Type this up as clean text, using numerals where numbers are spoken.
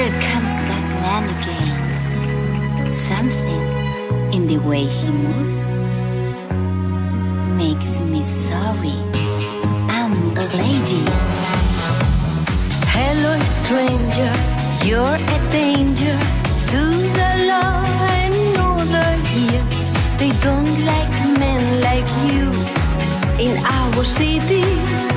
Here comes that man again. Something in the way he moves makes me sorry. I'm a lady. Hello, stranger, you're a danger to the law and order here. They don't like men like you in our city.